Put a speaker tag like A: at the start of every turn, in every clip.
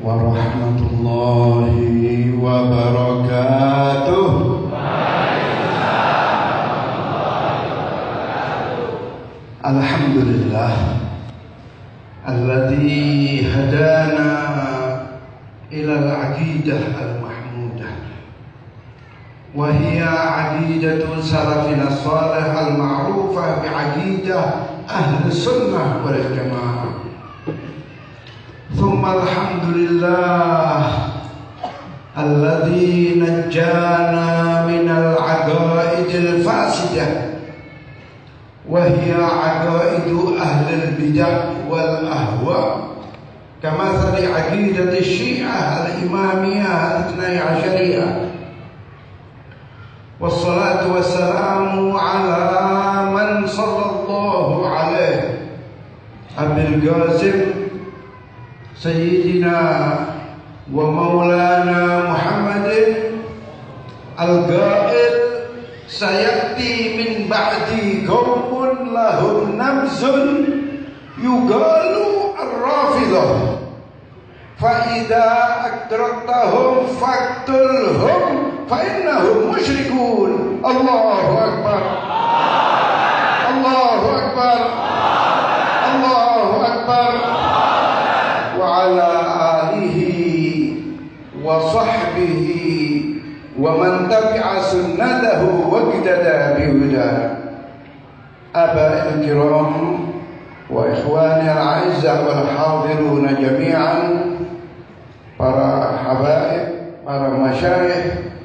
A: warahmatullahi wabarakatuh. Alhamdulillah alladzi hadana ila al-aqidah al-mahmudah wa hiya aqidatu salafina salih al-ma'rufah bi'aqidah ahli sunnah wal jamaah. ثم الحمد لله الذي نجانا من العقائد الفاسدة وهي عقائد أهل البدع والأهواء كمثل عقيدة الشيعة الإمامية الاثني عشرية. والصلاة والسلام على من صلى الله عليه أبي القاسم سيدنا ومولانا محمد القائل سيأتي من بعدي قوم لهم نبذ يقال الرافضة فإذا أدركتهم فاقتلهم فإنهم مشركون. الله أكبر الله أكبر الله أكبر. وعلى آله وصحبه ومن تبع سنته واقتدى بهداه. آبائي الكرام وإخواني الأعزاء والحاضرون جميعا, para habaib, para masyayikh,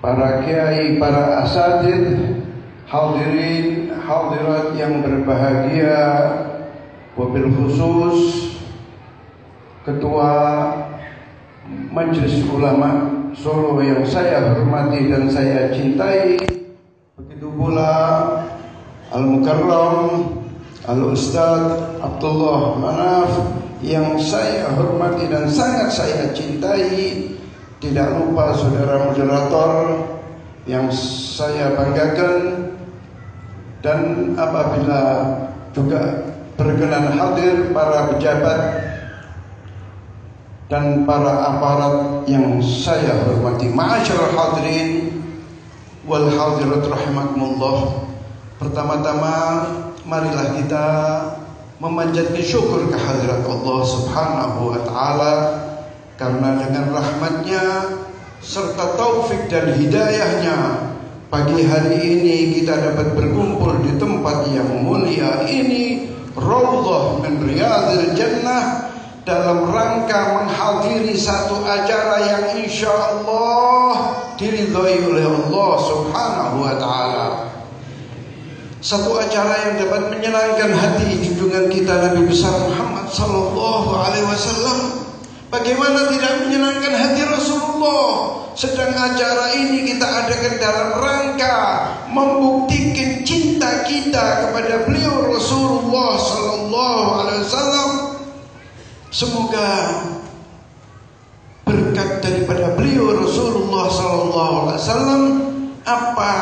A: para kiai, para asatidz, hadirin hadirat yang berbahagia, wabil khusus Ketua Majelis Ulama Solo yang saya hormati dan saya cintai, begitu pula Al-Mukarram Al-Ustaz Abdullah Manaf yang saya hormati dan sangat saya cintai. Tidak lupa saudara moderator yang saya banggakan, dan apabila juga berkenan hadir para pejabat dan para aparat yang saya hormati. Ma'asyiral hadirin wal hadirat rahimakumullah. Pertama-tama marilah kita memanjatkan syukur kehadirat Allah Subhanahu wa taala, karena dengan rahmatnya serta taufik dan hidayahnya pagi hari ini kita dapat berkumpul di tempat yang mulia ini, Raudhah min Riyadhil Jannah, dalam rangka menghadiri satu acara yang insya Allah diridhai oleh Allah Subhanahu wa ta'ala. Satu acara yang dapat menyenangkan hati junjungan kita Nabi besar Muhammad sallallahu alaihi wasallam. Bagaimana tidak menyenangkan hati Rasulullah? Sedang acara ini kita adakan dalam rangka membuktikan cinta kita kepada beliau Rasulullah sallallahu alaihi wasallam. Semoga berkat daripada beliau Rasulullah SAW, apa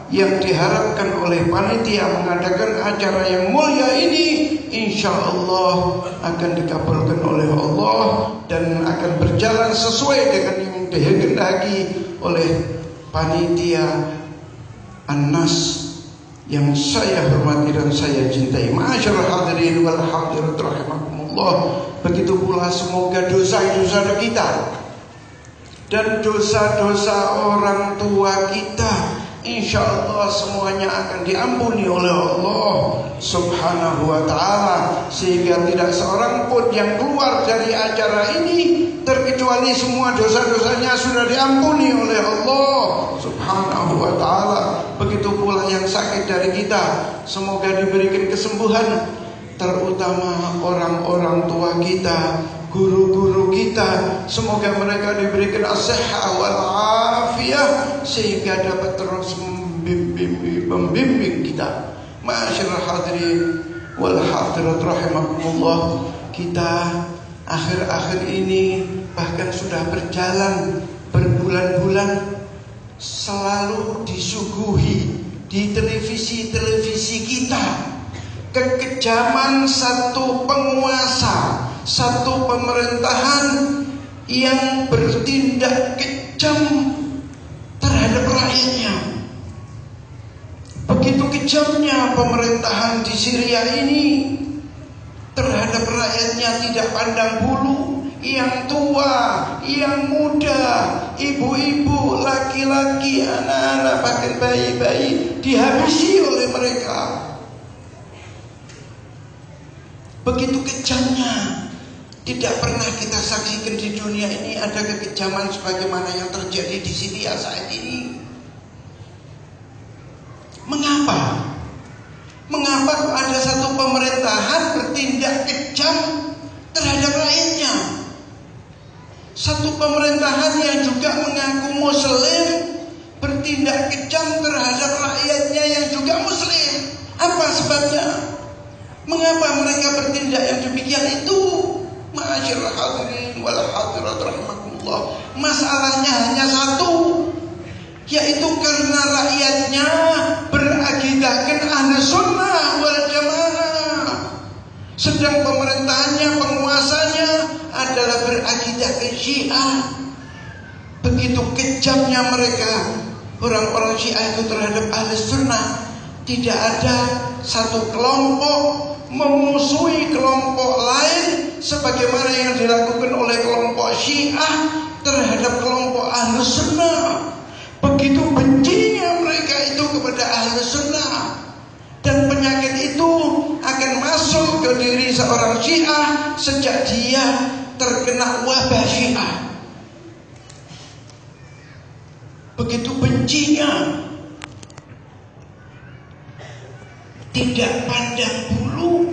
A: yang diharapkan oleh panitia mengadakan acara yang mulia ini, insya Allah akan dikabulkan oleh Allah dan akan berjalan sesuai dengan yang dikehendaki oleh panitia An-Nas yang saya hormati dan saya cintai. Ma'asyiral hadirin wal hadirat rahimakumullah. Begitu pula semoga dosa-dosa kita dan dosa-dosa orang tua kita, insya Allah semuanya akan diampuni oleh Allah Subhanahu wa ta'ala, sehingga tidak seorang pun yang keluar dari acara ini terkecuali semua dosa-dosanya sudah diampuni oleh Allah Subhanahu wa ta'ala. Begitu pula yang sakit dari kita, semoga diberikan kesembuhan, terutama orang-orang tua kita, guru-guru kita, semoga mereka diberikan as-sihhah wal afiyah sehingga dapat terus membimbing kita. Ma'asyiral hadirin wal hadirat rahimakumullah. Kita akhir-akhir ini bahkan sudah berjalan berbulan-bulan selalu disuguhi di televisi-televisi kita kekejaman satu penguasa, satu pemerintahan yang bertindak kejam terhadap rakyatnya. Begitu kejamnya pemerintahan di Syria ini terhadap rakyatnya, tidak pandang bulu, yang tua, yang muda, ibu-ibu, laki-laki, anak-anak, bahkan bayi-bayi dihabisi oleh mereka. Begitu kejamnya. Tidak pernah kita saksikan di dunia ini ada kekejaman sebagaimana yang terjadi di Syria saat ini. Mengapa? Mengapa kok ada satu pemerintahan bertindak kejam terhadap rakyatnya? Satu pemerintahan yang juga mengaku Muslim bertindak kejam terhadap rakyatnya yang juga Muslim. Apa sebabnya? Mengapa mereka bertindak yang demikian itu? Ma'asyiral hadirin wal hadirat rahimakumullah. Masalahnya hanya satu, yaitu karena rakyatnya berakidahkan ahli sunnah wal jamaah, sedang pemerintahannya, penguasanya adalah berakidahkan Syiah. Begitu kejamnya mereka, orang-orang Syiah itu terhadap ahli sunnah. Tidak ada satu kelompok memusuhi kelompok lain sebagaimana yang dilakukan oleh kelompok Syiah terhadap kelompok ahli sunnah. Begitu bencinya mereka itu kepada ahli sunnah, dan penyakit itu akan masuk ke diri seorang Syiah sejak dia terkena wabah Syiah. Begitu bencinya, tidak pandang bulu,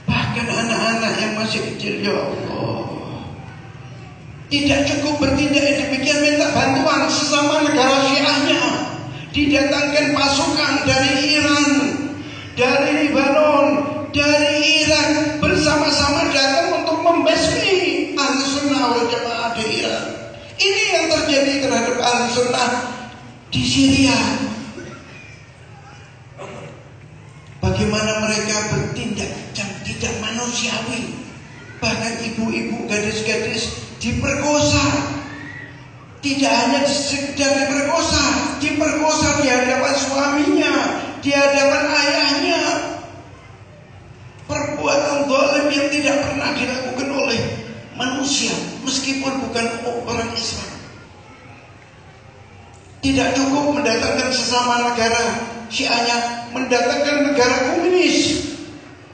A: bahkan anak-anak yang masih kecil. Ya Allah, tidak cukup bertindak demikian, minta bantuan sesama negara Syiahnya. Didatangkan pasukan dari Iran, dari Lebanon, dari Irak, bersama-sama datang untuk membasmi ahli sunnah wal jamaah di Iran. Ini yang terjadi terhadap ahli sunnah di Syria. Bagaimana mereka bertindak kejam, tidak manusiawi. Bahkan ibu-ibu, gadis-gadis diperkosa. Tidak hanya sekedar diperkosa di hadapan suaminya, di hadapan ayahnya. Perbuatan zalim yang tidak pernah dilakukan oleh manusia, meskipun bukan orang Islam. Tidak cukup mendatangkan sesama negara Syiahnya, mendatangkan negara komunis,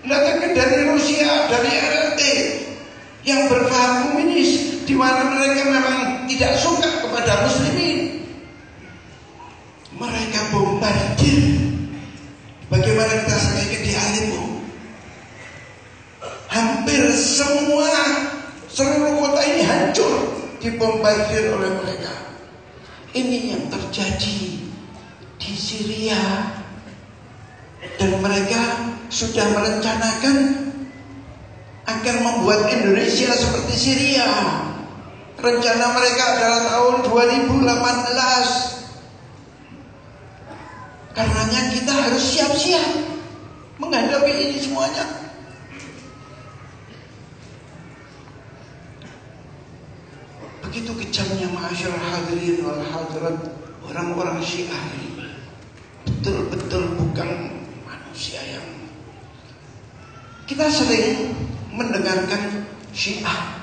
A: mendatangkan dari Rusia, dari RRT yang berpaham komunis, di mana mereka memang tidak suka kepada muslimin. Mereka bombardir. Bagaimana kita saksikan di Aleppo, hampir seluruh kota ini hancur, dibombardir oleh mereka. Ini yang terjadi di Syria, dan mereka sudah merencanakan akan membuat Indonesia seperti Syria. Rencana mereka adalah tahun 2018. Karenanya kita harus siap-siap menghadapi ini semuanya. Begitu kejamnya ma'asyiral hadirin wal hadirat orang-orang Syiah ini. Betul-betul bukan manusia yang kita sering mendengarkan Syiah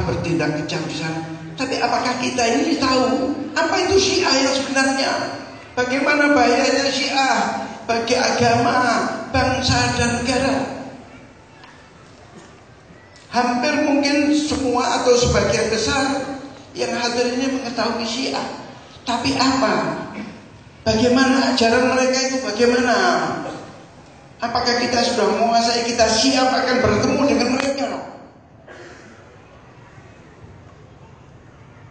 A: bertindak kejam di sana. Tapi apakah kita ini tahu apa itu Syiah yang sebenarnya? Bagaimana bahayanya Syiah bagi agama, bangsa dan negara? Hampir mungkin semua atau sebagian besar yang hadir ini mengetahui Syiah. Tapi apa? Bagaimana ajaran mereka itu? Bagaimana? Apakah kita sudah menguasai? Kita siap akan bertemu dengan mereka?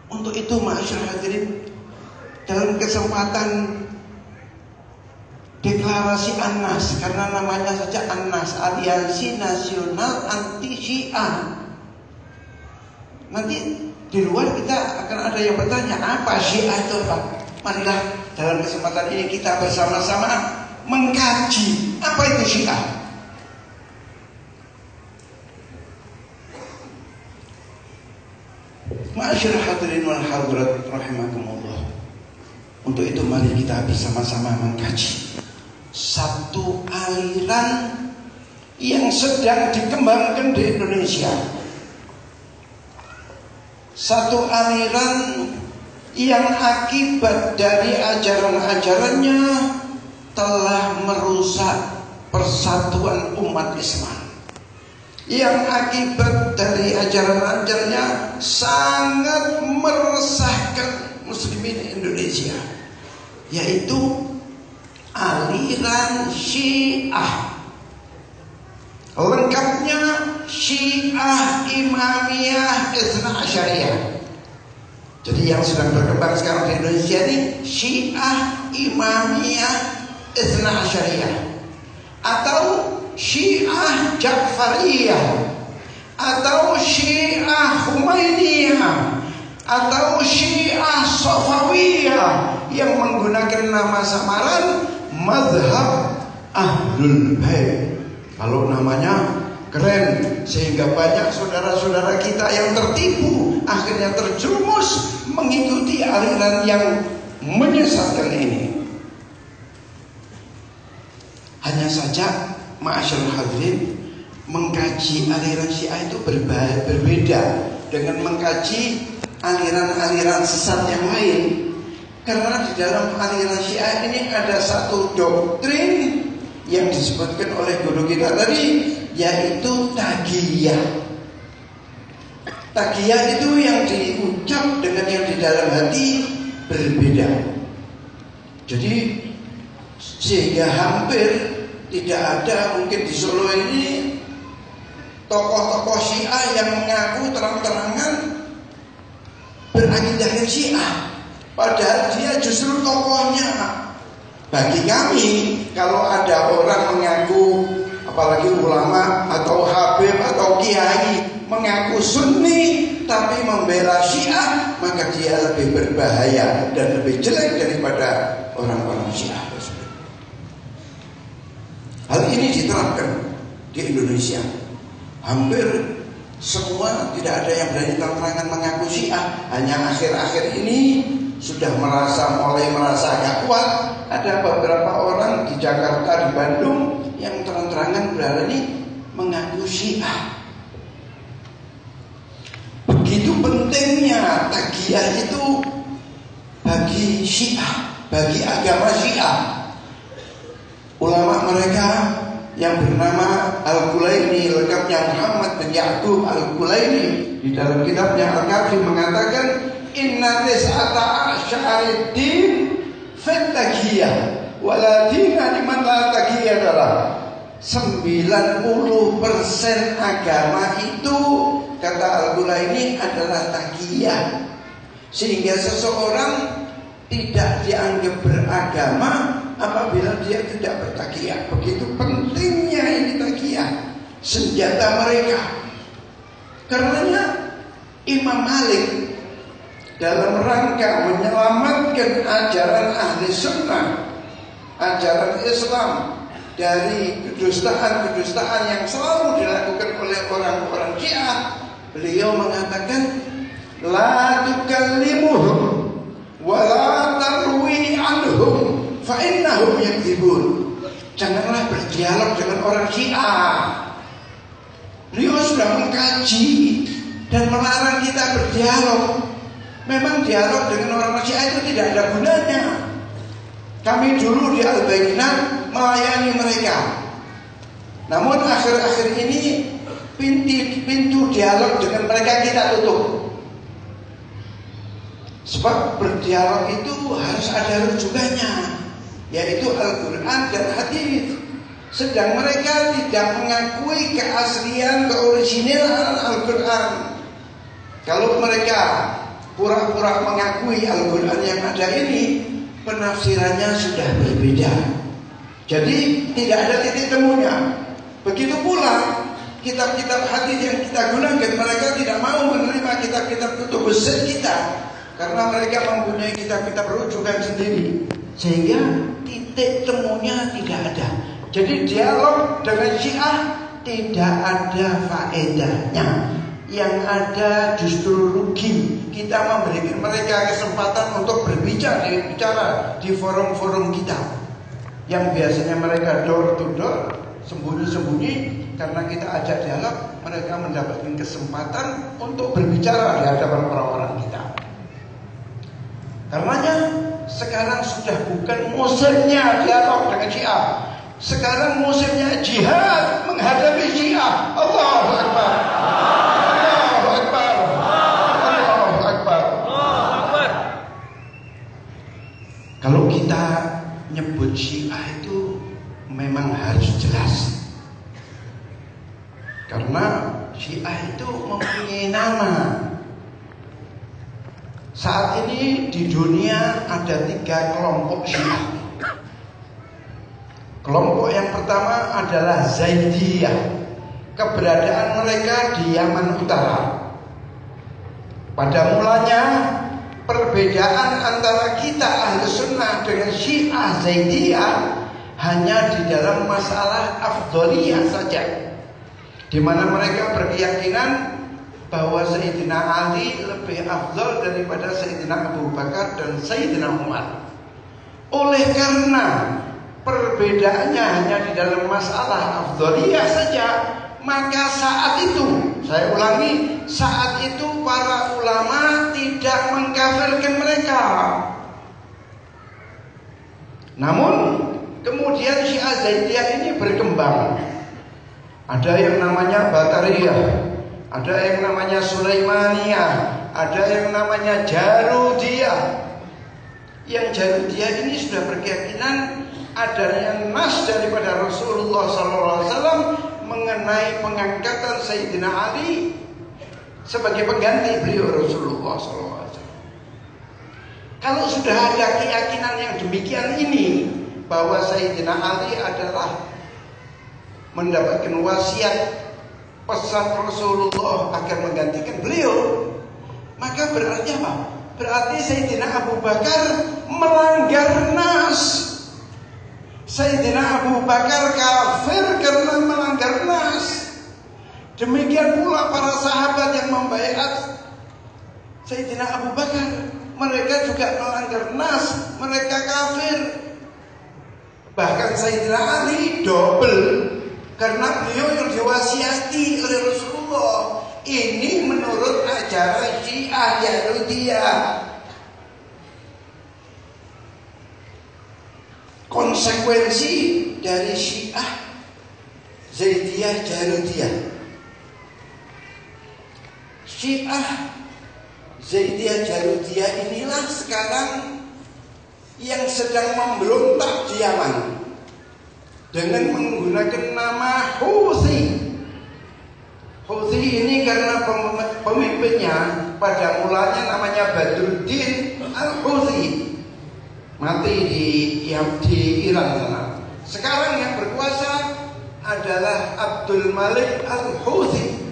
A: Untuk itu ma'asyiral hadirin, dalam kesempatan deklarasi An-Nas, karena namanya saja An-Nas, Aliansi Nasional Anti Syiah. Nanti di luar kita akan ada yang bertanya, apa Syiah itu apa? Marilah dalam kesempatan ini kita bersama-sama mengkaji apa itu Syiah. Ma'asyiral hadirin wal hadirat rahimakumullah. Untuk itu mari kita bersama-sama mengkaji satu aliran yang sedang dikembangkan di Indonesia. Satu aliran yang akibat dari ajaran-ajarannya telah merusak persatuan umat Islam. Yang akibat dari ajaran-ajarannya sangat meresahkan muslimin Indonesia, yaitu aliran Syiah. Lengkapnya Syiah Imamiyah Itsna Asyariyah. Jadi yang sedang berkembang sekarang di Indonesia ini Syiah Imamiyah Itsna Asyariyah, atau Syiah Ja'fariyah, atau Syiah Humainiyah, atau Syiah Safawiyah, yang menggunakan nama samaran mazhab Ahlul Bait. Kalau namanya keren, sehingga banyak saudara-saudara kita yang tertipu, akhirnya terjerumus mengikuti aliran yang menyesatkan ini. Hanya saja ma'asyiral hadirin, mengkaji aliran Syiah itu berbeda dengan mengkaji aliran-aliran sesat yang lain. Karena di dalam aliran Syiah ini ada satu doktrin yang disebutkan oleh guru kita tadi, yaitu taqiyah. Taqiyah itu yang diucap dengan yang di dalam hati berbeda. Jadi sehingga hampir tidak ada mungkin di Solo ini tokoh-tokoh Syiah yang mengaku terang-terangan berakidah Syiah, padahal dia justru tokohnya. Bagi kami, kalau ada orang mengaku, apalagi ulama atau habib atau kiai, mengaku Sunni tapi membela Syiah, maka dia lebih berbahaya dan lebih jelek daripada orang-orang Syiah tersebut. Hal ini diterapkan di Indonesia. Hampir semua, tidak ada yang berani terang-terangan mengaku Syiah. Hanya akhir-akhir ini sudah mulai merasa agak kuat. Ada beberapa orang di Jakarta, di Bandung yang terang-terangan berani mengaku Syiah. Begitu pentingnya taqiyah itu bagi Syiah, bagi agama Syiah. Ulama mereka yang bernama Al-Kulaini, lengkapnya Muhammad bin Ya'qub Al-Kulaini, di dalam kitabnya Al-Kafi mengatakan inna tis'ata asy'ariddin fit taqiyah wala dina liman la taqiyah adalah 90% agama itu, kata Al-Kulaini, adalah taqiyah. Sehingga seseorang tidak dianggap beragama apabila dia tidak bertaqiyah. Begitu pentingnya ini taqiyah, senjata mereka. Karenanya Imam Malik dalam rangka menyelamatkan ajaran ahli sunnah, ajaran Islam dari kedustaan-kedustaan yang selalu dilakukan oleh orang-orang Syiah, beliau mengatakan la tukallimuhum wa la tarwi anhum fa innahum yakdzibun. Janganlah berdialog dengan orang Syiah. Beliau sudah mengkaji dan melarang kita berdialog. Memang dialog dengan orang Syiah itu tidak ada gunanya. Kami dulu di Al-Bayyinah melayani mereka. Namun akhir-akhir ini pintu dialog dengan mereka kita tutup. Sebab berdialog itu harus ada rujukannya, yaitu Al-Quran dan hadis. Sedang mereka tidak mengakui keaslian, keorisinal Al-Quran. Kalau mereka pura-pura mengakui Al-Quran yang ada ini, penafsirannya sudah berbeda. Jadi tidak ada titik temunya. Begitu pula kitab-kitab hadis yang kita gunakan, mereka tidak mau menerima kitab-kitab kutub besar kita, karena mereka mempunyai kitab-kitab rujukan sendiri, sehingga titik temunya tidak ada. Jadi dialog dengan Syiah tidak ada faedahnya. yang ada justru rugi. Kita memberikan mereka kesempatan untuk berbicara di forum-forum kita, yang biasanya mereka door to door, sembunyi-sembunyi. Karena kita ajak dialog, mereka mendapatkan kesempatan untuk berbicara di hadapan orang-orang kita. Karenanya sekarang sudah bukan musimnya dialog dengan Syiah. Sekarang musimnya jihad menghadapi Syiah. Allahu Akbar. Allahu Akbar. Allahu Akbar. Kalau kita nyebut Syiah itu memang harus jelas. Karena Syiah itu mempunyai nama. Saat ini di dunia ada 3 kelompok Syiah. Kelompok yang pertama adalah Zaidiyah. Keberadaan mereka di Yaman Utara. Pada mulanya perbedaan antara kita Ahlu Sunnah dengan Syiah Zaidiyah hanya di dalam masalah afdholiyah saja, di mana mereka berkeyakinan bahwa Sayyidina Ali lebih afdal daripada Sayyidina Abu Bakar dan Sayyidina Umar. Oleh karena perbedaannya hanya di dalam masalah afdhaliyah saja, maka saat itu, saya ulangi, saat itu para ulama tidak mengkafirkan mereka. Namun kemudian Syiah Zaidiyah ini berkembang. Ada yang namanya Batariyah, ada yang namanya Sulaimaniyah, ada yang namanya Jarudiyah. Yang Jarudiyah ini sudah berkeyakinan adanya nas daripada Rasulullah SAW mengenai pengangkatan Sayyidina Ali sebagai pengganti beliau Rasulullah SAW. Kalau sudah ada keyakinan yang demikian ini, bahwa Sayyidina Ali adalah mendapatkan wasiat pesan Rasulullah agar menggantikan beliau, maka berarti apa? Berarti Sayyidina Abu Bakar melanggar nas. Sayyidina Abu Bakar kafir karena melanggar nas. Demikian pula para sahabat yang membaiat Sayyidina Abu Bakar, mereka juga melanggar nas, mereka kafir. Bahkan Sayyidina Ali double, karena beliau yang diwasiati oleh Rasulullah. Ini menurut ajaran Syiah Jarudiyah. Konsekuensi dari Syiah Zaidiyah Jarudiyah. Syiah Zaidiyah Jarudiyah inilah sekarang yang sedang memberontak di Yaman dengan menggunakan nama Houthi. Houthi ini karena pemimpinnya pada mulanya namanya Badruddin Al-Houthi, mati di Iran sana. Sekarang yang berkuasa adalah Abdul Malik Al-Houthi.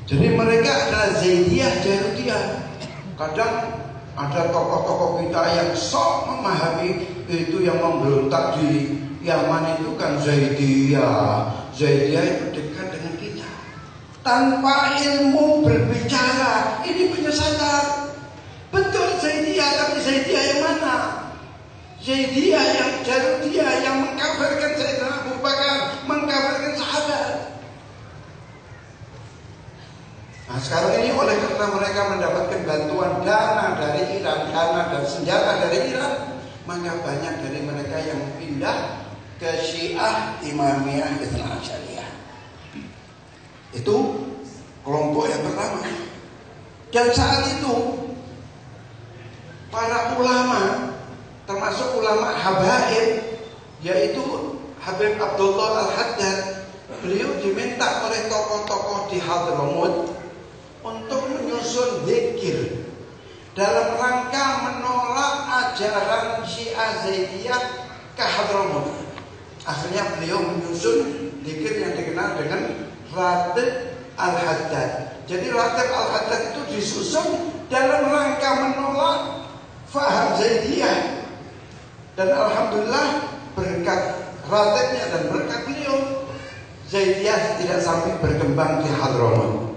A: Jadi mereka adalah Zaidiyah Jarudiyah. Kadang ada tokoh-tokoh kita yang sok memahami itu yang memberontak di Yaman itu kan Zaidiyah. Zaidiyah itu dekat dengan kita. Tanpa ilmu berbicara, ini penyesatan. Betul Zaidiyah, tapi Zaidiyah yang mana? Zaidiyah yang Jarudiyah yang mengkafirkan Sayyidina Abu Bakar, mengkafirkan sahabat. Nah sekarang ini oleh karena mereka mendapatkan bantuan dana dari Iran, dana dan senjata dari Iran, maka banyak dari mereka yang pindah ke Syiah Imamiyah Ithna Asyariyah. Itu kelompok yang pertama. Dan saat itu para ulama, termasuk ulama habaib, yaitu Habib Abdullah Al-Haddad, beliau diminta oleh tokoh-tokoh di Hadramut untuk menyusun zikir dalam rangka menolak ajaran Syiah Zaidiyah ke Hadramut. Akhirnya beliau menyusun zikir yang dikenal dengan Ratib Al-Haddad. Jadi Ratib Al-Haddad itu disusun dalam rangka menolak faham Zaidiyah. Dan alhamdulillah berkat ratibnya dan berkat beliau, Zaidiyah tidak sampai berkembang di Hadramaut.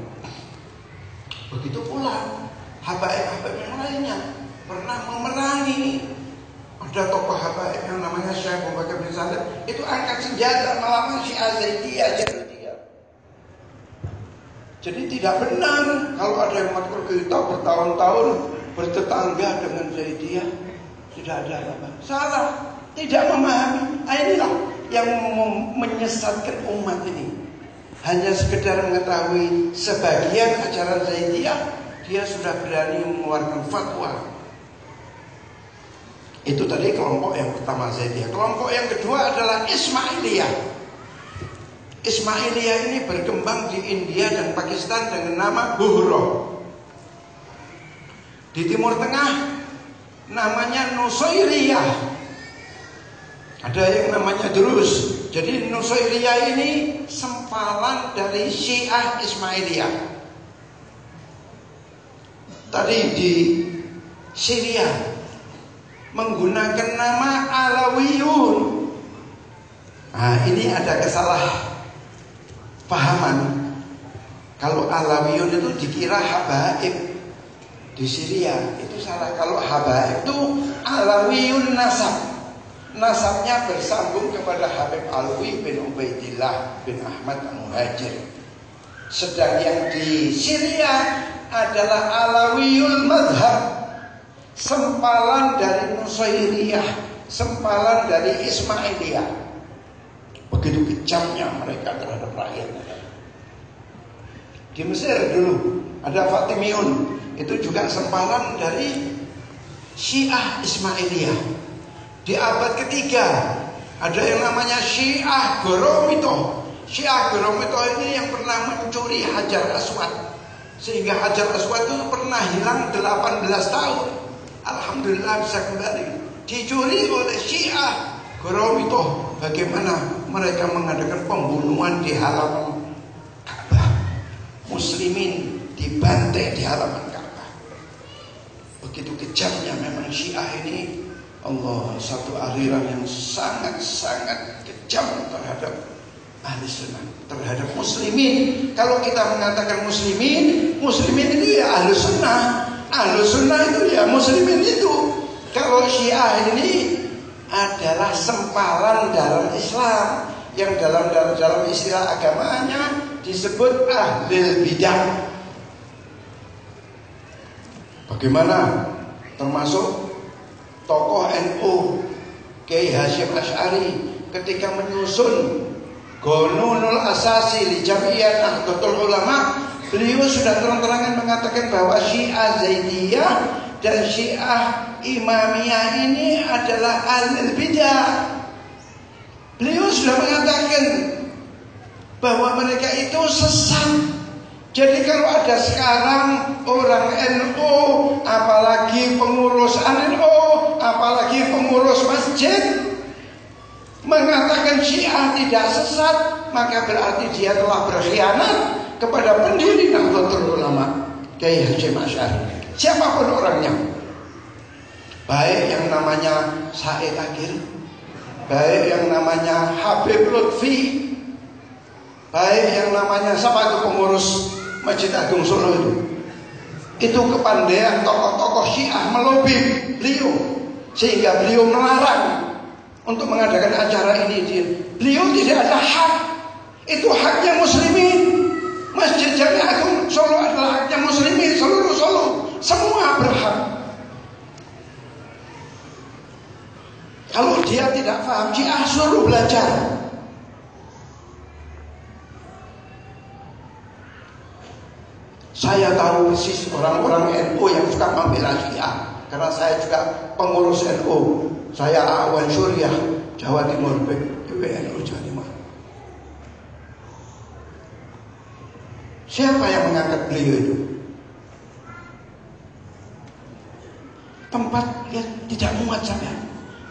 A: Begitu pula habaib-habaib yang lainnya pernah memerangi. Ada tokoh habaib yang namanya Syekh Abu Bakar bin Salim, itu angkat senjata melawan Syiah Zaidiyah. Jadi tidak benar kalau ada yang matkul kita bertahun-tahun bertetangga dengan Zaidiyah. Tidak ada apa. Salah, tidak memahami. Inilah yang menyesatkan umat ini. Hanya sekedar mengetahui sebagian ajaran Zaidiyah, dia sudah berani mengeluarkan fatwa. Itu tadi kelompok yang pertama Zaidiyah. Kelompok yang kedua adalah Ismailiyah. Ismailiyah ini berkembang di India dan Pakistan dengan nama Buhroh. Di Timur Tengah namanya Nusairiyah. Ada yang namanya Drus. Jadi Nusairiyah ini sempalan dari Syiah Ismailiyah. Tadi di Syria menggunakan nama Alawiyun. Nah, ini ada kesalahpahaman. Kalau Alawiyun itu dikira habaib di Syria, itu salah. Kalau habaib itu Alawiyun nasab. Nasabnya bersambung kepada Habib Alwi bin Ubaidillah bin Ahmad Al-Muhajir. Sedang yang di Syria adalah Alawiyul Madhab, sempalan dari Nusairiyah, sempalan dari Ismailiyah. Begitu kejamnya mereka terhadap rakyatnya. Di Mesir dulu ada Fatimiyun, itu juga sempalan dari Syiah Ismailiyah. Di abad ketiga ada yang namanya Syiah Goromito. Syiah Goromito ini yang pernah mencuri Hajar Aswad, sehingga Hajar Aswad itu pernah hilang 18 tahun. Alhamdulillah bisa kembali. Dicuri oleh Syiah Goromito. Bagaimana mereka mengadakan pembunuhan di halaman Ka'bah. Muslimin dibantai di halaman Ka'bah. Begitu kejamnya memang Syiah ini. Allah, satu aliran yang sangat-sangat kejam terhadap ahli sunnah, terhadap muslimin. Kalau kita mengatakan muslimin itu ya ahli sunnah. Ahli sunnah itu ya muslimin itu. Kalau Syiah ini adalah sempalan dalam Islam, yang dalam istilah agamanya disebut ahlul bidah. Bagaimana? Termasuk tokoh NU Kiai Hasyim Asy'ari ketika menyusun Qanunul Asasi li Jam'iyat Nahdlatul Ulama, beliau sudah terang-terangan mengatakan bahwa Syiah Zaidiyah dan Syiah Imamiyah ini adalah ahlul bidah. Beliau sudah mengatakan bahwa mereka itu sesat. Jadi kalau ada sekarang orang NU, apalagi pengurus NU, apalagi pengurus masjid, mengatakan Syiah tidak sesat, maka berarti dia telah berkhianat kepada pendiri Nahdlatul Ulama, Kiai Hasyim Asy'ari. Siapapun orangnya, baik yang namanya Said Akil, baik yang namanya Habib Lutfi, baik yang namanya siapa itu pengurus Masjid Agung Solo itu kepandaian tokoh-tokoh Syiah melobi beliau sehingga beliau melarang untuk mengadakan acara ini. Beliau tidak ada hak, itu haknya muslimin. Masjid Jami Agung Solo adalah haknya muslimin seluruh Solo, semua berhak. Kalau dia tidak paham Syiah, suruh belajar. Saya tahu persis orang-orang NU yang suka membela Syiah, karena saya juga pengurus NU. Saya Awan Syuriah Jawa Timur, PBNU Jawa Timur. Siapa yang mengangkat beliau itu? Tempat yang tidak muat sampai.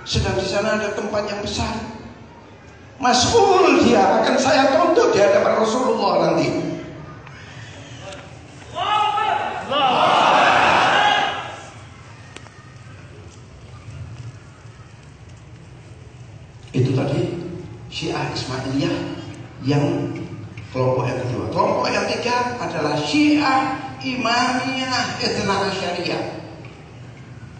A: Sedang di sana ada tempat yang besar. Mas'ul dia, akan saya tuntut di hadapan Rasulullah nanti. Itu tadi Syiah Ismailiyah yang kelompok yang kedua. Kelompok yang ketiga adalah Syiah Imamiyah Itsna Asyariyah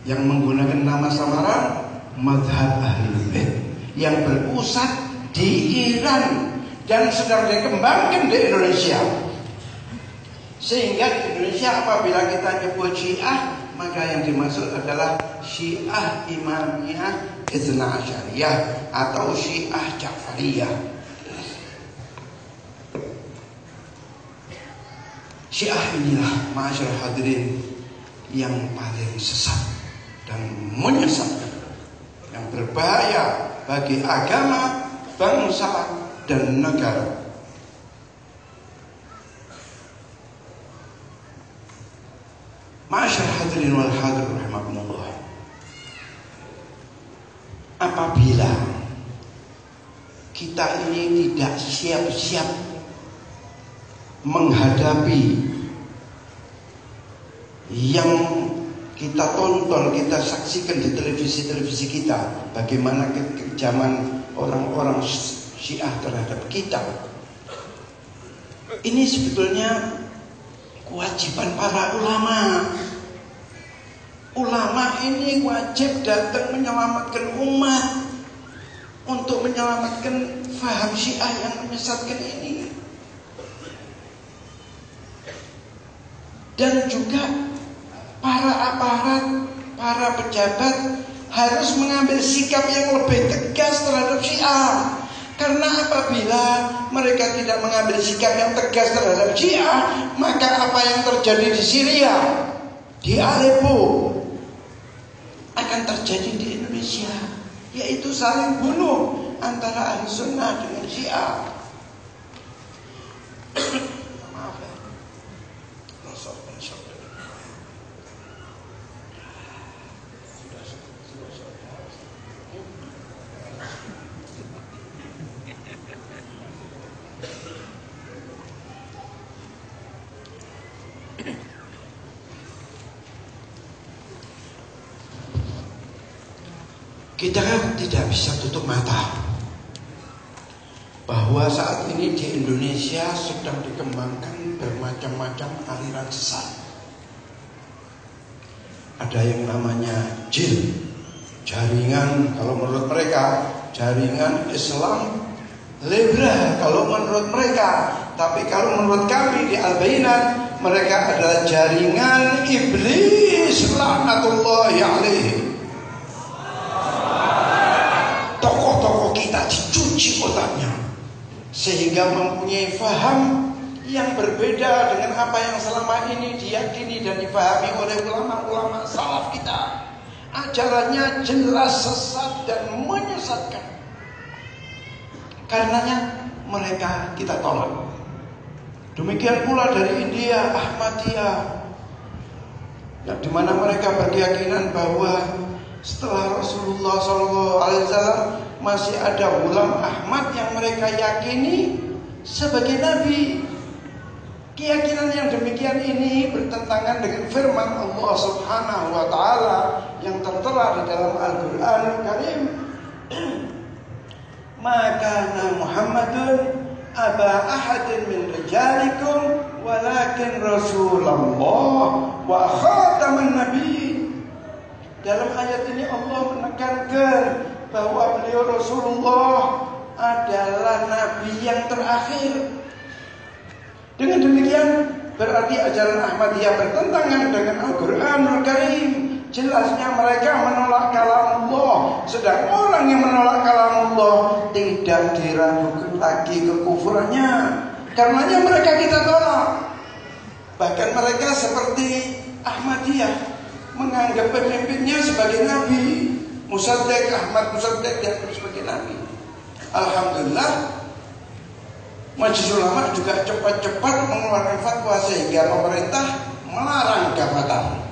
A: yang menggunakan nama samaran Mazhab Ahlul Bait yang berpusat di Iran dan sedang dikembangkan di Indonesia. Sehingga di Indonesia apabila kita nyebut Syiah, maka yang dimaksud adalah Syiah Imamiyah Itsna Asyariyah atau Syiah Ja'fariyah. Syiah inilah ma'asyiral hadirin yang paling sesat dan menyesatkan, yang berbahaya bagi agama, bangsa, dan negara. Ma'asyiral hadirin wal hadir rahimakumullah. Apabila kita ini tidak siap-siap menghadapi yang kita tonton, kita saksikan di televisi-televisi kita, bagaimana kekejaman orang-orang Syiah terhadap kita. Ini sebetulnya kewajiban para ulama. Ulama ini wajib datang menyelamatkan umat, untuk menyelamatkan faham Syiah yang menyesatkan ini. Dan juga para aparat, para pejabat harus mengambil sikap yang lebih tegas terhadap Syiah. Karena apabila mereka tidak mengambil sikap yang tegas terhadap Syiah, maka apa yang terjadi di Syria, di Aleppo, akan terjadi di Indonesia, yaitu saling bunuh antara ahli sunnah dengan Syiah. Maaf ya. Kita tidak bisa tutup mata bahwa saat ini di Indonesia sedang dikembangkan bermacam-macam aliran sesat. Ada yang namanya JIL, jaringan, kalau menurut mereka jaringan Islam liberal kalau menurut mereka, tapi kalau menurut kami di Al-Bayyinah, mereka adalah jaringan iblis laknatullahi alaihi. Tokoh-tokoh kita dicuci otaknya sehingga mempunyai faham yang berbeda dengan apa yang selama ini diyakini dan dipahami oleh ulama-ulama salaf kita. Ajarannya jelas sesat dan menyesatkan. Karenanya mereka kita tolak. Demikian pula dari India, Ahmadiyah, yang dimana mereka berkeyakinan bahwa setelah Rasulullah SAW masih ada Ghulam Ahmad yang mereka yakini sebagai nabi. Keyakinan yang demikian ini bertentangan dengan firman Allah Subhanahu wa taala yang tertera di dalam Al-Qur'anul Karim. Maka Muhammadun aba ahadin min rijalikum walakin Rasulullah wa khataman nabi. Dalam ayat ini Allah menekankan bahwa beliau Rasulullah adalah nabi yang terakhir. Dengan demikian berarti ajaran Ahmadiyah bertentangan dengan Al-Qur'anul Karim. Jelasnya mereka menolak kalamullah, sedang orang yang menolak kalamullah tidak diragukan lagi kekufurannya. Karenanya mereka kita tolak. Bahkan mereka seperti Ahmadiyah menganggap pemimpinnya sebagai nabi. Musaddiq, Ahmad Musaddiq dianggap sebagai nabi. Alhamdulillah, Majelis Ulama juga cepat-cepat mengeluarkan fatwa sehingga pemerintah melarang gabatan.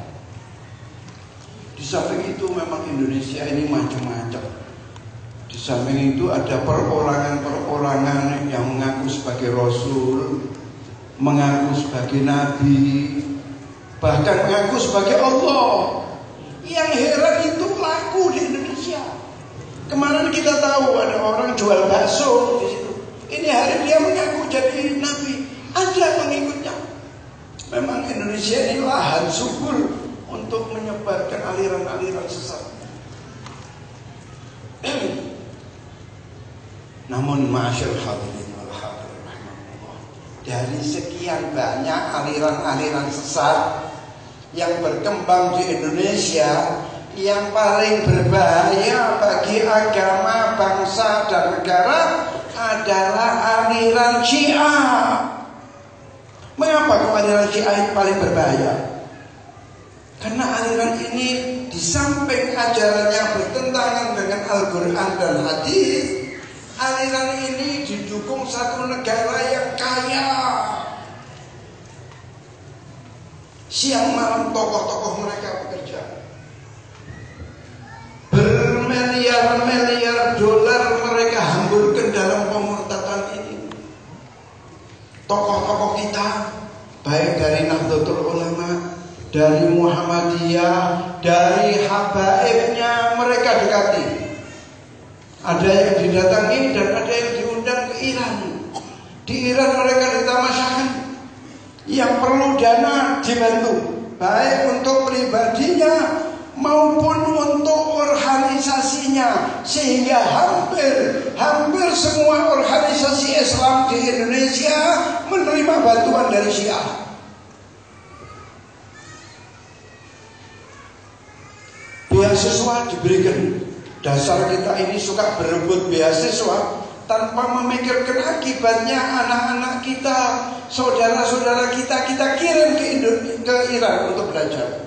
A: Di samping itu memang Indonesia ini macam-macam. Di samping itu ada perorangan-perorangan yang mengaku sebagai Rasul, mengaku sebagai Nabi, bahkan mengaku sebagai Allah. Yang heran itu laku di Indonesia. Kemarin kita tahu ada orang jual bakso di situ. Ini hari dia mengaku jadi Nabi. Indonesia ini lahan subur untuk menyebarkan aliran-aliran sesat. Namun ma'asyarul hadirin wal hadirat rahimahullah, dari sekian banyak aliran-aliran sesat yang berkembang di Indonesia, yang paling berbahaya bagi agama, bangsa, dan negara adalah aliran Syiah. Mengapa kok aliran Syiah paling berbahaya? Karena aliran ini di samping ajarannya bertentangan dengan Al-Quran dan hadis, aliran ini didukung satu negara yang kaya. Siang malam tokoh-tokoh mereka bekerja, bermiliar-miliar dolar mereka hamburkan dalam pemurtadan ini. Tokoh-tokoh kita, baik dari Nahdlatul Ulama, dari Muhammadiyah, dari habaibnya, mereka dekati. Ada yang didatangi dan ada yang diundang ke Iran. Di Iran mereka ditamasyakan. Yang perlu dana dibantu, baik untuk pribadinya maupun untuk organisasinya. Sehingga hampir semua organisasi Islam di Indonesia menerima bantuan dari Syiah. Beasiswa diberikan. Dasar kita ini suka berebut beasiswa tanpa memikirkan akibatnya. Anak-anak kita, saudara-saudara kita kirim ke Iran untuk belajar.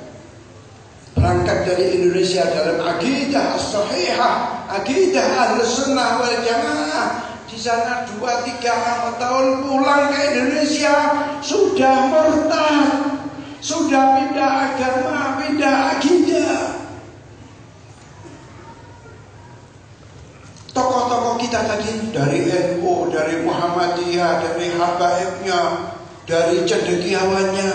A: Berangkat dari Indonesia dalam akidah as-sahihah, akidah Ahlus-Sunnah wal Jamaah. Di sana 2-3 tahun pulang ke Indonesia sudah murtad, sudah pindah agama, pindah akidah. Tokoh-tokoh kita tadi dari NU, dari Muhammadiyah, dari habaibnya, dari cendekiawannya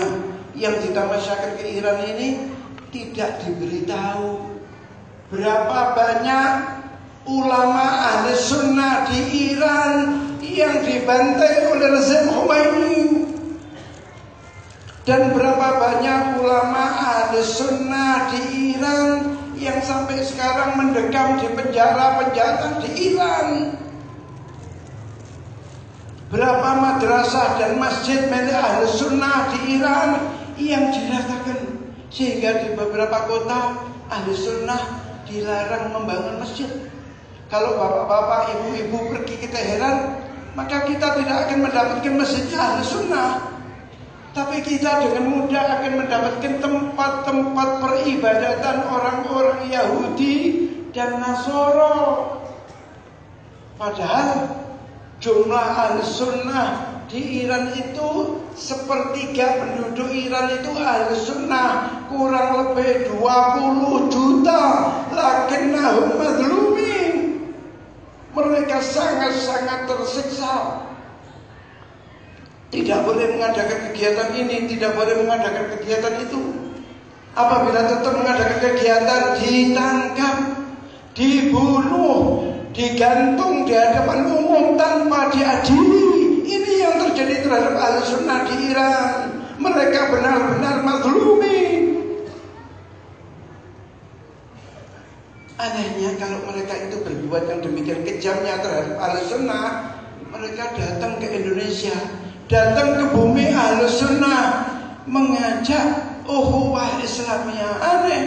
A: yang ditamasyakan ke Iran ini tidak diberitahu berapa banyak ulama ahli sunnah di Iran yang dibantai oleh rezim Khomeini, dan berapa banyak ulama ahli sunnah di Iran yang sampai sekarang mendekam di penjara-penjara di Iran. Berapa madrasah dan masjid milik ahli sunnah di Iran yang diratakan, sehingga di beberapa kota ahli sunnah dilarang membangun masjid. Kalau bapak-bapak, ibu-ibu pergi ke Teheran, maka kita tidak akan mendapatkan masjid ahli sunnah. Tapi kita dengan mudah akan mendapatkan tempat-tempat peribadatan orang-orang Yahudi dan Nasoro. Padahal jumlah ahli sunnah di Iran itu sepertiga penduduk Iran itu ahli sunnah, kurang lebih 20 juta. Lakinnahum mazlumin. Mereka sangat-sangat tersiksa. Tidak boleh mengadakan kegiatan ini, tidak boleh mengadakan kegiatan itu. Apabila tetap mengadakan kegiatan, ditangkap, dibunuh, digantung di hadapan umum tanpa diadili. Ini yang terjadi terhadap ahli sunnah di Iran. Mereka benar-benar mazlumin. Anehnya kalau mereka itu berbuat yang demikian kejamnya terhadap ahli sunnah, mereka datang ke Indonesia, datang ke bumi ahli sunnah, mengajak ukhuwah Islamiyah. Aneh.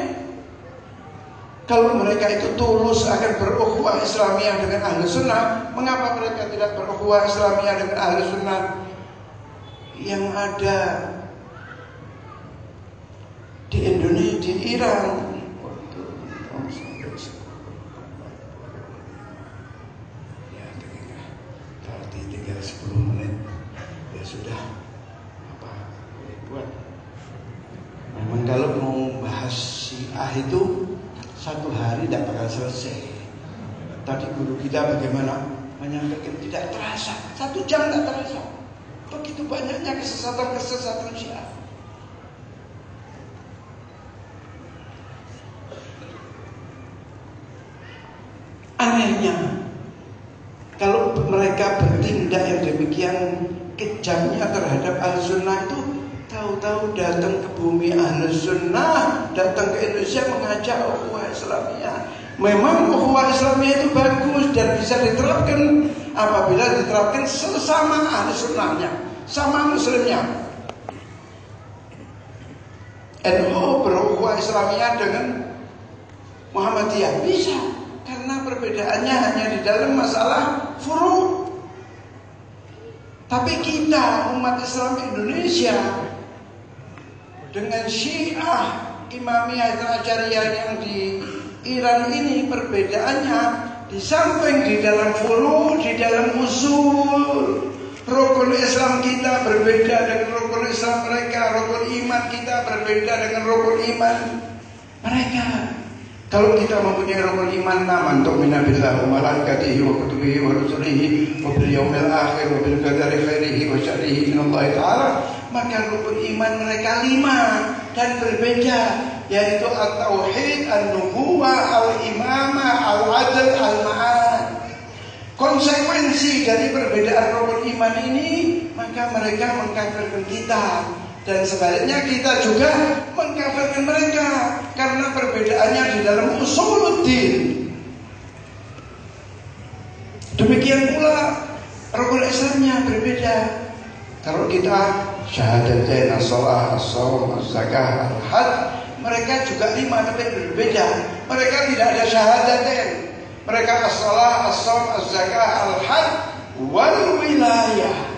A: Kalau mereka itu tulus akan berukhuwah Islamiyah dengan ahli sunnah, mengapa mereka tidak berukhuwah Islamiyah dengan ahli sunnah? Yang ada di Indonesia, di Iran, tinggal 10 menit ya sudah, apa boleh buat. Memang kalau mau bahas Syiah itu 1 hari tidak bakal selesai. Tadi guru kita bagaimana menyampaikan, tidak terasa 1 jam tidak terasa. Begitu banyaknya kesesatan-kesesatan Syiah. Anehnya, kalau mereka bertindak yang demikian kejamnya terhadap al-sunnah itu, tahu tahu-tahu datang ke bumi Ahlus Sunnah, datang ke Indonesia mengajak ukhuwah Islamiyah. Memang ukhuwah Islamiyah itu bagus dan bisa diterapkan apabila diterapkan sesama Ahlus Sunnahnya, sama Muslimnya. NU berukhuwah Islamiyah dengan Muhammadiyah bisa, karena perbedaannya hanya di dalam masalah furu'. Tapi kita umat Islam Indonesia dengan Syiah Imamiyah Asy'ariyah yang di Iran ini perbedaannya di samping di dalam furu', di dalam usul. Rukun Islam kita berbeda dengan rukun Islam mereka, rukun iman kita berbeda dengan rukun iman mereka. Kalau kita mempunyai rukun iman, amantu billahi wa malaikatihi wa kutubihi wa rusulihi wa bil yaumil akhir wa bil qadari khairihi wa syarrihi min Allah Ta'ala, maka rukun iman mereka 5 dan berbeda, yaitu at-tauhid, an-nubuwah, al-imamah, al-adl, al-ma'ad. Konsekuensi dari perbedaan rukun iman ini, maka mereka mengkafirkan kita. Dan sebaliknya kita juga mengkafirkan mereka karena perbedaannya di dalam usuluddin. Demikian pula rukun Islamnya berbeda. Kalau kita syahadatain, as-shalah, as-shaum, az-zakah, al-hajj, mereka juga 5 tapi berbeda. Mereka tidak ada syahadatain. Mereka as-shalah, as-shaum, az-zakah, al-hajj, wal wilayah.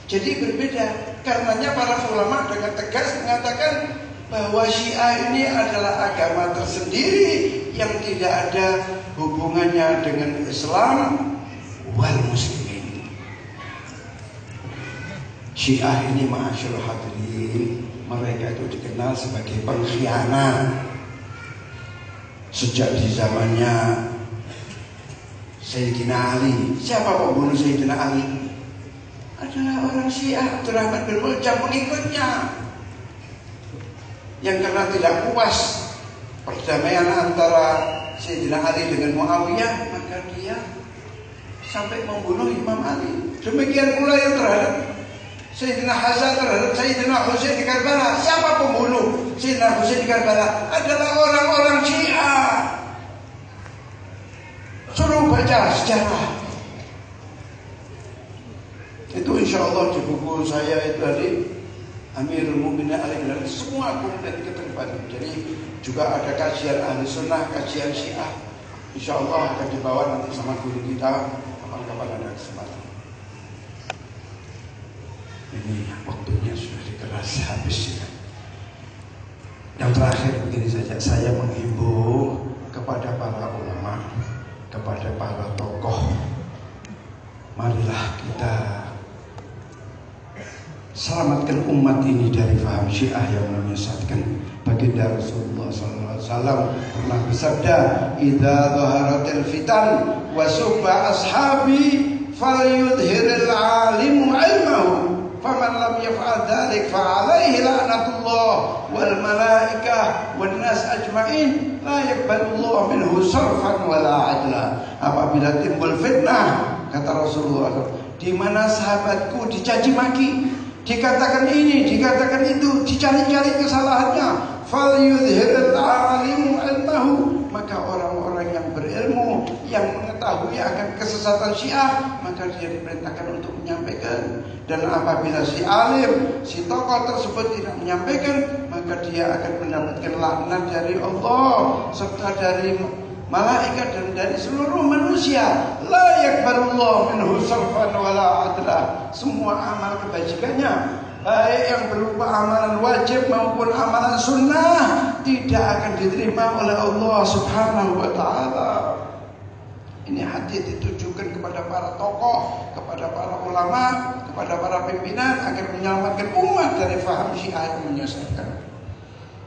A: Jadi berbeda. Karenanya para ulama dengan tegas mengatakan bahwa Syiah ini adalah agama tersendiri yang tidak ada hubungannya dengan Islam wal muslimin. Syiah ini ma'asyarul hadirin, mereka itu dikenal sebagai pengkhianat. Sejak di zamannya Sayyidina Ali. Siapa pembunuh Sayyidina Ali? Adalah orang Syiah, Abdurrahman bin Muljam, pengikutnya, yang karena tidak puas perdamaian antara Sayyidina Ali dengan Muawiyah, maka dia sampai membunuh Imam Ali. Demikian pula yang terhadap Sayyidina Hasan, terhadap Sayyidina Husain di Karbala. Siapa pembunuh Sayyidina Husain di Karbala? Adalah orang-orang Syiah. Suruh baca sejarah. Itu insya Allah di buku saya itu tadi Amirul Mukminin alaihi semua kemudian diterima. Jadi juga ada kajian ahli sunnah, kajian Syiah. Insya Allah akan dibawa nanti sama guru kita kapan-kapan ada kesempatan. Ini waktunya sudah dikeras habis ya. Yang terakhir begini saja, saya menghimbau kepada para ulama, kepada para tokoh, marilah kita selamatkan umat ini dari faham Syiah yang menyesatkan. Baginda Rasulullah SAW pernah bersabda, "Idza dhaharatil fitan wa subba ashabi falyudhhiril 'alimu 'ilmahu, faman lam yaf'al dzalik fa 'alaihi la'natullah wal malaikah wan nas ajma'in la yaqbalullahu minhu sarfan wala 'adla." Apabila timbul fitnah, kata Rasulullah, di mana sahabatku dicaci maki, dikatakan ini, dikatakan itu, dicari-cari kesalahannya, falyudhhiril 'alimu 'ilmahu, maka orang-orang yang berilmu, yang mengetahui akan kesesatan Syiah, maka dia diperintahkan untuk menyampaikan. Dan apabila si alim, si tokoh tersebut tidak menyampaikan, maka dia akan mendapatkan laknat dari Allah serta dari malaikat dan dari seluruh manusia. La yaqbalullahu minhu sarfan wala adla. Semua amal kebajikannya, baik yang berupa amalan wajib maupun amalan sunnah, tidak akan diterima oleh Allah Subhanahu wa ta'ala. Ini hadis ditujukan kepada para tokoh, kepada para ulama, kepada para pimpinan agar menyelamatkan umat dari faham Syiah yang menyesatkan.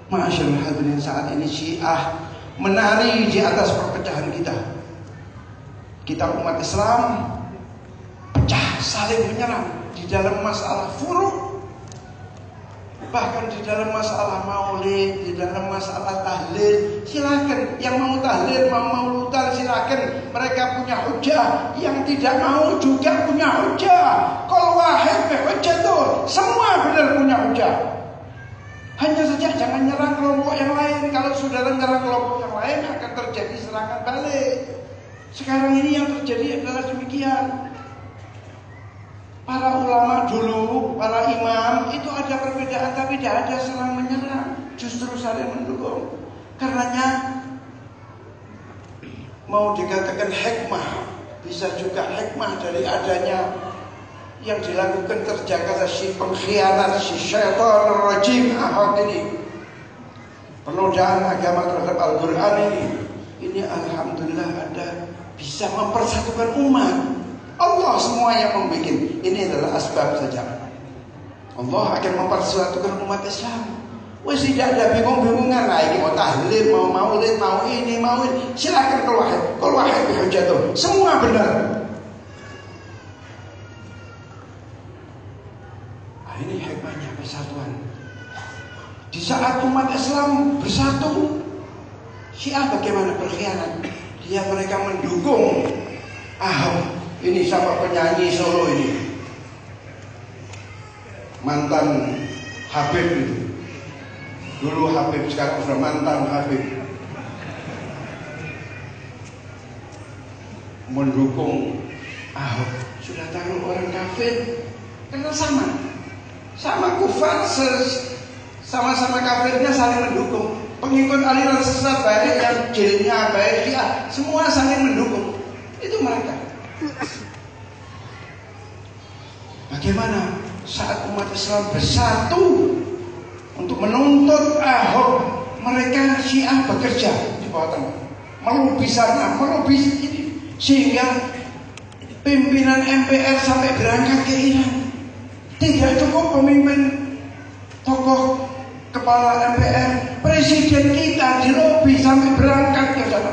A: Masyaallah hadirin, saat ini Syiah menari di atas perpecahan kita. Kita umat Islam pecah, saling menyerang di dalam masalah furu', bahkan di dalam masalah maulid, di dalam masalah tahlil. Silakan yang mau tahlil, mau mauludan, silakan. Mereka punya hujah, yang tidak mau juga punya hujah. Qul wahid bi hujjatuh, semua benar punya hujah. Hanya saja jangan nyerang kelompok yang lain. Kalau saudara nyerang kelompok yang lain akan terjadi serangan balik. Sekarang ini yang terjadi adalah demikian. Para ulama dulu, para imam itu ada perbedaan tapi tidak ada serang menyerang, justru saling mendukung. Karenanya mau dikatakan hikmah, bisa juga hikmah dari adanya yang dilakukan terjaga si pengkhianat, si syaitan rajim Ahok ini, penodaan agama terhadap Al-Quran ini alhamdulillah ada bisa mempersatukan umat. Allah semua yang membuat. Ini adalah asbab saja. Allah akan mempersatukan umat Islam. Wes tidak ada bingung-bingungan lagi, mau tahlil, mau maulid, mau ini, mau ini. Silakan keluar bihujjatuh. Semua benar. Nah, ini hikmahnya persatuan. Di saat umat Islam bersatu, Syiah bagaimana berkhianat? Mereka mendukung Ahok. Ini sama penyanyi Solo ini, mantan Habib itu. Dulu Habib, sekarang sudah mantan Habib. Mendukung Ahok. Sudah tahu orang kafir, karena sama kufar, sama-sama kafirnya saling mendukung. Pengikut aliran sesat baik yang jilnya baik dia, semua saling mendukung. Itu mereka. Bagaimana saat umat Islam bersatu untuk menuntut Ahok, mereka Syiah bekerja di bawah tanah, melobi sana, melobi ini, sehingga pimpinan MPR sampai berangkat ke Iran. Tidak cukup pemimpin tokoh kepala MPR, presiden kita dilobi sampai berangkat ke sana,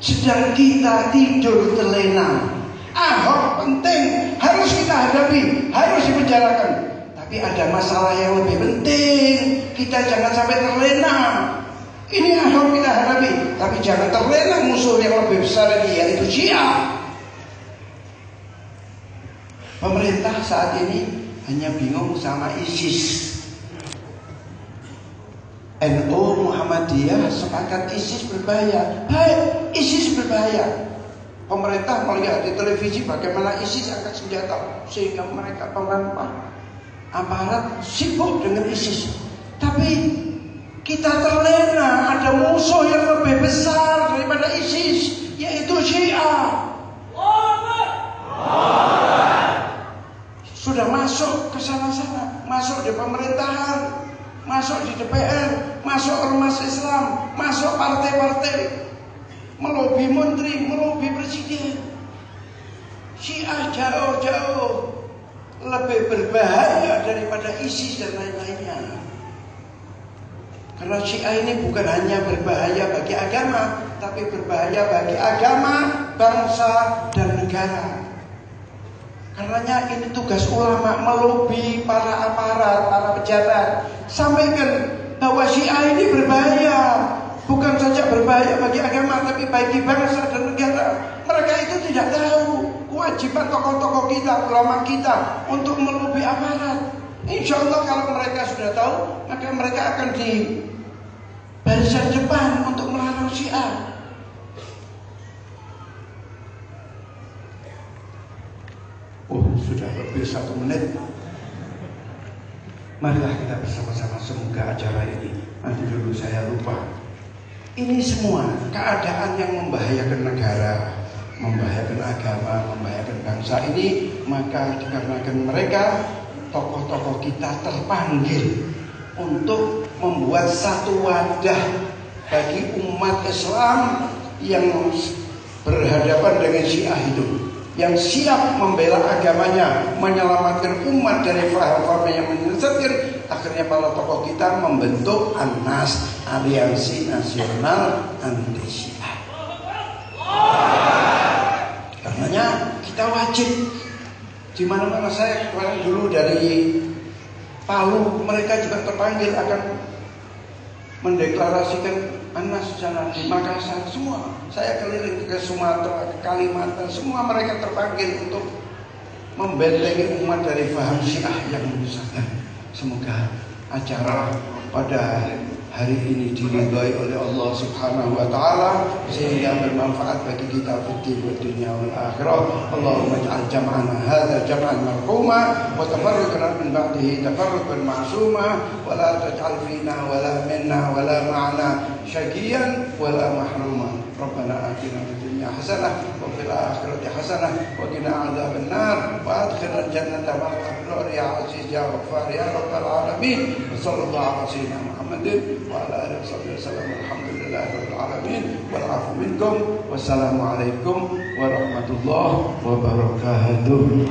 A: sedang kita tidur terlena. Ahok penting, harus kita hadapi, harus dipenjarakan. Tapi ada masalah yang lebih penting, kita jangan sampai terlena. Ini Ahok kita hadapi, tapi jangan terlena musuh yang lebih besar ini, yaitu Syiah. Pemerintah saat ini hanya bingung sama ISIS. NU Muhammadiyah sepakat ISIS berbahaya. Baik, ISIS berbahaya. Pemerintah melihat di televisi bagaimana ISIS angkat senjata, sehingga mereka pemerintah aparat sibuk dengan ISIS. Tapi kita terlena, ada musuh yang lebih besar daripada ISIS, yaitu Syiah. Sudah masuk ke sana-sana, masuk di pemerintahan, masuk di DPR, masuk ormas Islam, masuk partai-partai, melobi menteri, melobi presiden. Syiah jauh-jauh lebih berbahaya daripada ISIS dan lain-lainnya. Karena Syiah ini bukan hanya berbahaya bagi agama, tapi berbahaya bagi agama, bangsa, dan negara. Karenanya ini tugas ulama, melobi para aparat, para pejabat, sampaikan bahwa Syiah ini berbahaya. Bukan saja berbahaya bagi agama, tapi bagi bangsa dan negara. Mereka itu tidak tahu kewajiban tokoh-tokoh kita, ulama kita untuk melobi aparat. Insya Allah kalau mereka sudah tahu, maka mereka akan di barisan depan untuk melarang Syiah. Oh, sudah lebih 1 menit. Marilah kita bersama-sama, semoga acara ini, nanti dulu saya lupa. Ini semua keadaan yang membahayakan negara, membahayakan agama, membahayakan bangsa ini, maka dikarenakan mereka, tokoh-tokoh kita terpanggil untuk membuat satu wadah bagi umat Islam yang berhadapan dengan Syiah itu, yang siap membela agamanya, menyelamatkan umat dari faham-faham yang menyesatkan. Akhirnya para tokoh kita membentuk ANNAS, Aliansi Nasional Anti Syiah. Karenanya kita wajib, di mana-mana saya kemarin dulu dari Palu, mereka juga terpanggil akan mendeklarasikan ANNAS sana di Makassar, semua. Saya keliling ke Sumatera, ke Kalimantan, semua mereka terpanggil untuk membentengi umat dari faham Syiah yang menyesatkan. Semoga acara pada hari ini diridhai oleh Allah Subhanahu wa taala sehingga bermanfaat bagi kita di dunia wal akhirah. Allahumma ij'al jam'ana hadza jam'an marhuma wa tafarruqana min ba'dihi tafarruqan ma'suma wa la taj'al fina wa la minna wa la ma'ana syaqiyan wa la mahruma. Rabbana atina fid dunya hasanah wa fil akhirati hasanah wa qina adzaban nar wa adkhilna jannata ma'al abrar ya aziz ya ghaffar ya rabbal alamin. Sallallahu ala sayyidina Muhammadin wa ala alihi wasallam. Alhamdulillahirabbil alamin wal afu minkum. Wassalamualaikum warahmatullahi wabarakatuh.